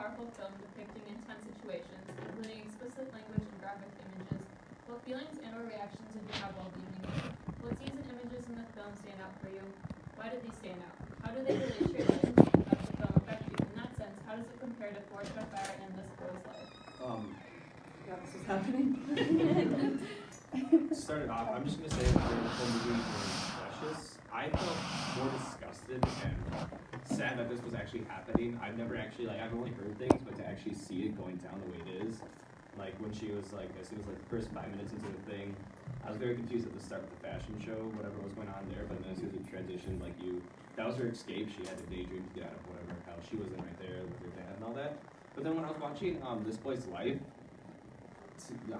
powerful film depicting intense situations, including explicit language and graphic images. What feelings and/or reactions did you have while viewing it? What scenes and images in the film stand out for you? Why did these stand out? How do they relate to your life? How does the film affect you? In that sense, how does it compare to Forged by Fire and This Boy's Life? Yeah, this is happening. Started off, I'm just gonna say that during the whole movie was Precious. I felt more disgusted and sad that this was actually happening. I've never actually I've only heard things, but to actually see it going down the way it is, like when she was like, as soon as the first 5 minutes into the thing, I was very confused at the start with the fashion show, whatever was going on there. But then as soon as it transitioned, that was her escape. She had to daydream to get out of whatever hell she was in right there with her dad and all that. But then when I was watching This Boy's Life,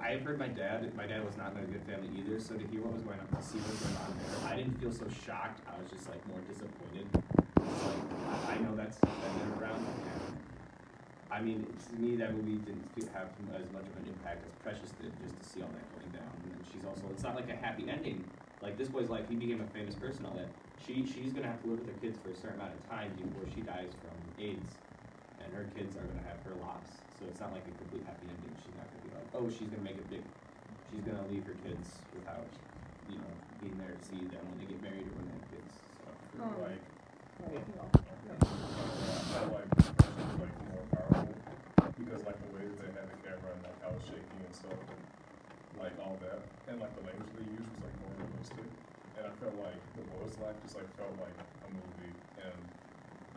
I've heard my dad was not in a good family either, so to hear what was going on, to see what was going on there, I didn't feel so shocked. I was just more disappointed. I know that's been around, and I mean, to me, that movie didn't have as much of an impact as Precious did, just to see all that going down. And she's also, it's not like a happy ending. Like This Boy's Life, he became a famous person, all that. She's gonna have to live with her kids for a certain amount of time before she dies from AIDS, and her kids are gonna have her loss. So it's not like a complete happy ending. She's not gonna be like, oh, she's gonna make it big. She's gonna leave her kids without, being there to see them when they get married or when they have kids. So I felt like more powerful because the way that they had the camera and how it was shaking and stuff and all that and the language they used was more realistic, and I felt like The Boy's Life just felt like a movie, and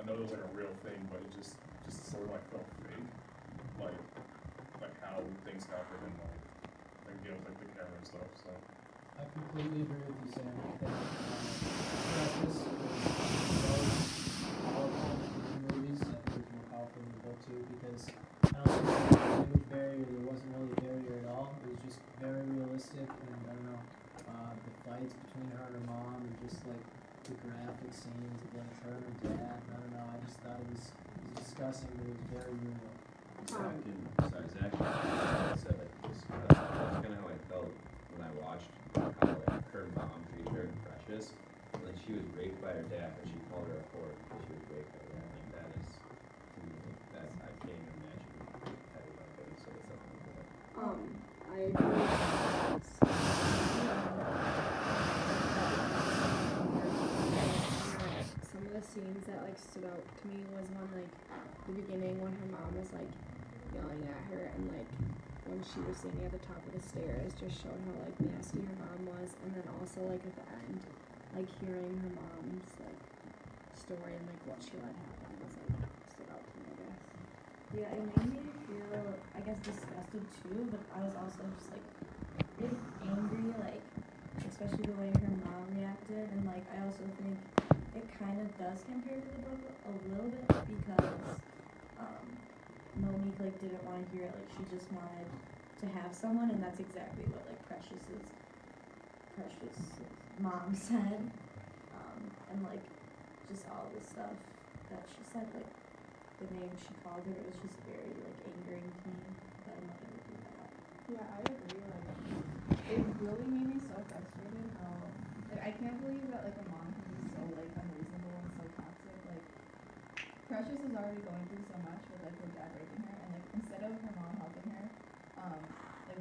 I know it was a real thing, but it just sort of felt fake, like how things happen and again with the camera and stuff. So I completely agree with you, Sam. I think Precious was powerful in the movies. I think it was more powerful in the book too, because I don't think there was a language barrier. There wasn't really a barrier at all. It was just very realistic, and I don't know, the fights between her and her mom, and just the graphic scenes of her and her dad. I don't know. I just thought it was disgusting, but it was very real. Zach said that's kind of how I felt when I watched how her mom treated her in Precious. And then she was raped by her dad, but she called her a whore because she was raped by her dad. That is, to me, that I can't even imagine having my face say something like that. I agree. Some of the scenes that stood out to me was when the beginning when her mom was yelling at her, and when she was standing at the top of the stairs, just showing how nasty her mom was, and then also at the end, hearing her mom's story and what she let happen was stood out to me, I guess. Yeah, it made me feel, I guess, disgusted too, but I was also just really angry, especially the way her mom reacted, and I also think it kind of does compare to the book a little bit because Monique didn't want to hear it, she just wanted to have someone, and that's exactly what Precious's mom said, and just all the stuff that she said, the name she called her, it was just very angering to me that a mother would do that. Yeah, I agree. It really made me so frustrated how, I can't believe that a mom can be so unreasonable and so toxic. Precious is already going through so much with her dad raping her, and instead of her mom helping her,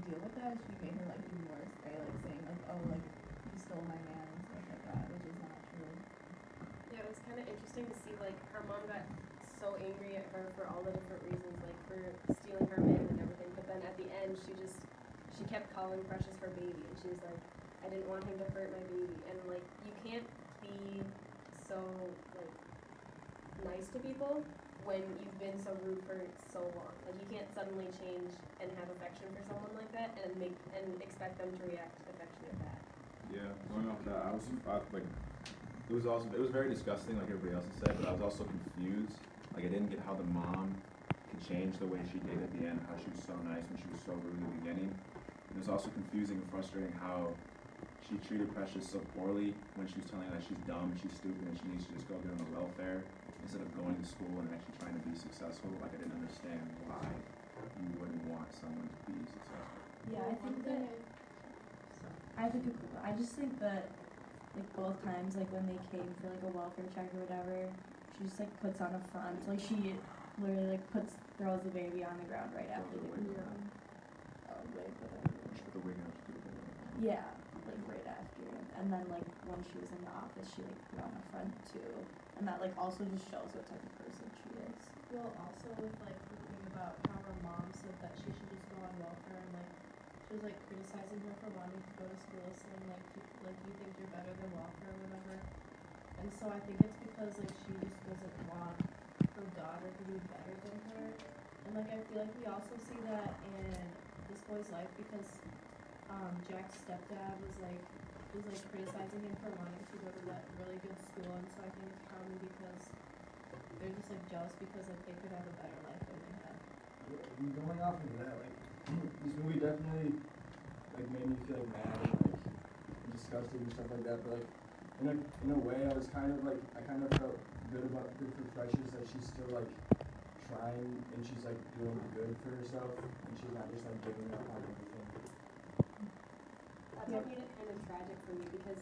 deal with that, she made her do worse by saying oh you stole my man and stuff like that, which is not true. Yeah, it was kind of interesting to see her mom got so angry at her for all the different reasons, for stealing her man and everything, but then at the end she kept calling Precious her baby, and she was I didn't want him to hurt my baby, and you can't be so nice to people when you've been so rude for so long. You can't suddenly change and have affection for someone like that and expect them to react affectionate back. Yeah, going off that, it was awesome. It was very disgusting, like everybody else has said, but I was also confused. I didn't get how the mom could change the way she did at the end, how she was so nice when she was so rude in the beginning. It was also confusing and frustrating how she treated Precious so poorly when she was telling her that she's dumb, she's stupid, and she needs to just go get on the welfare instead of going to school and actually trying to be successful. I didn't understand why you wouldn't want someone to be successful. Yeah, I think that I just think that both times when they came for a welfare check or whatever, she just puts on a front. literally like throws the baby on the ground right after they were wig, whatever. She put the wig on, she put the wig on. Yeah, like right after. And then like when she was in the office, she like put on a front too. And that like also just shows what type of person she is. Well, also with like the thing about how her mom said that she should just go on welfare and like she was like criticizing her for wanting to go to school, saying like you think you're better than welfare or whatever. And so I think it's because like she just doesn't want her daughter to be better than her. And like I feel like we also see that in this boy's life because Jack's stepdad was like criticizing him for wanting to go to that really good school, and so I think it's probably because they're just like jealous because like they could have a better life than they have. Going off of that, like, this movie definitely, like, made me feel like mad and, like, disgusted and stuff like that, but, like, in a way, I was kind of, like, I kind of felt good for Precious that she's still, like, trying and she's, like, doing good for herself, and she's not just, like, giving up on everything. That's what made it kind of tragic for me because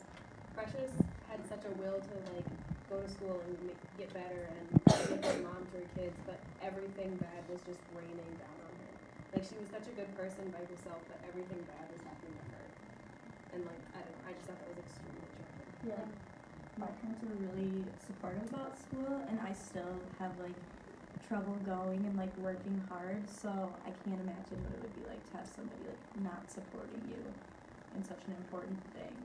Precious had such a will to like go to school and get better and be a good mom to her kids, but everything bad was just raining down on her. Like she was such a good person by herself, but everything bad was happening to her. And like I don't know, I just thought that was extremely tragic. Yeah, like my parents were really supportive about school, and I still have like trouble going and like working hard. So I can't imagine what it would be like to have somebody like not supporting you in such an important thing.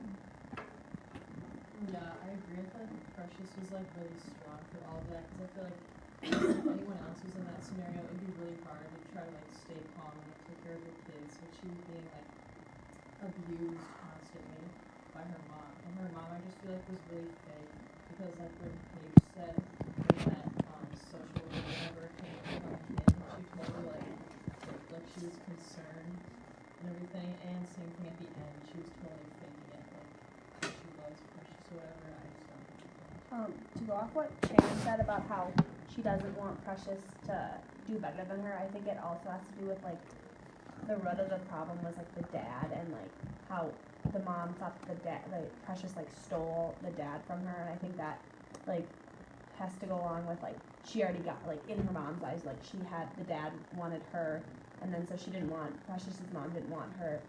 Yeah, I agree. I feel like Precious was like really strong for all of that because I feel like if anyone else was in that scenario, it'd be really hard to try to like stay calm and like, take care of your kids, but she was being like abused constantly by her mom. And her mom, I just feel like was really fake because like when Paige said in that social or whatever came from him, she told her like she was concerned and everything, and same thing at the end, she was totally faking it, like she loves Precious or whatever. I just don't think that. To go off what Sharon said about how she doesn't want Precious to do better than her, I think it also has to do with like the root of the problem was like the dad and like how the mom thought the dad, like Precious like stole the dad from her, and I think that like has to go along with like she already got like in her mom's eyes like she had the dad wanted her, and then so she didn't want Precious's mom didn't want her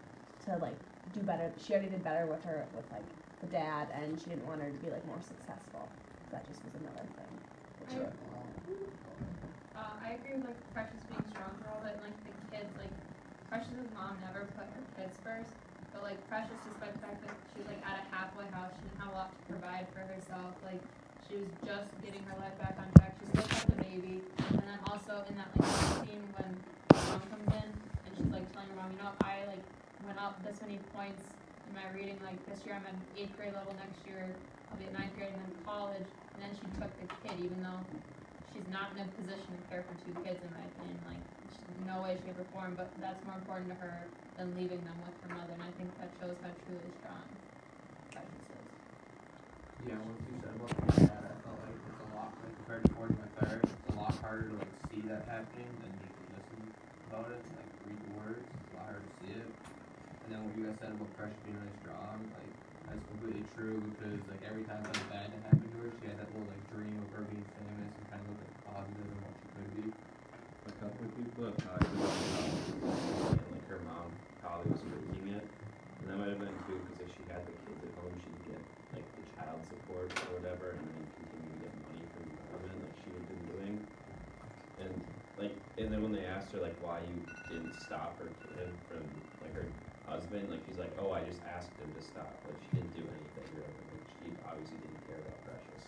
to like do better. She already did better with her with like the dad, and she didn't want her to be like more successful. That just was another thing. I agree with like Precious being strong for all that, and like the kids, like Precious's mom never put her kids first, but like Precious, despite the fact that she was like at a halfway house, she didn't have a lot to provide for herself, like she was just getting her life back on track, she still had the baby, and then also in that like scene when mom comes in and she's like telling her mom, you know, I like went up this many points in my reading, like this year I'm at 8th grade level, next year I'll be at 9th grade and then college, and then she took the kid even though she's not in a position to care for 2 kids in my opinion, like no way, shape, or form, but that's more important to her than leaving them with her mother, and I think that shows how truly strong Precious is. Yeah, what you said about the dad, I felt like it's a lot, like compared to 40 My Third, it's a lot harder to like see that happening than just listen about it, like read the words, it's a lot harder to see it. And then what you guys said about Precious being really strong, like that's completely true because like every time something bad to happen to her, she had that little like dream of her being famous and kind of look like positive and what she could be. A couple of people have talked about how like her mom probably was faking it, and that might have been too because if she had the kids at home, she'd get like the child support or whatever, and then continue to get money from the government like she had been doing. And then when they asked her like why you didn't stop her kid from like her husband, like she's like, oh, I just asked him to stop. Like she didn't do anything really. Like she obviously didn't care about Precious.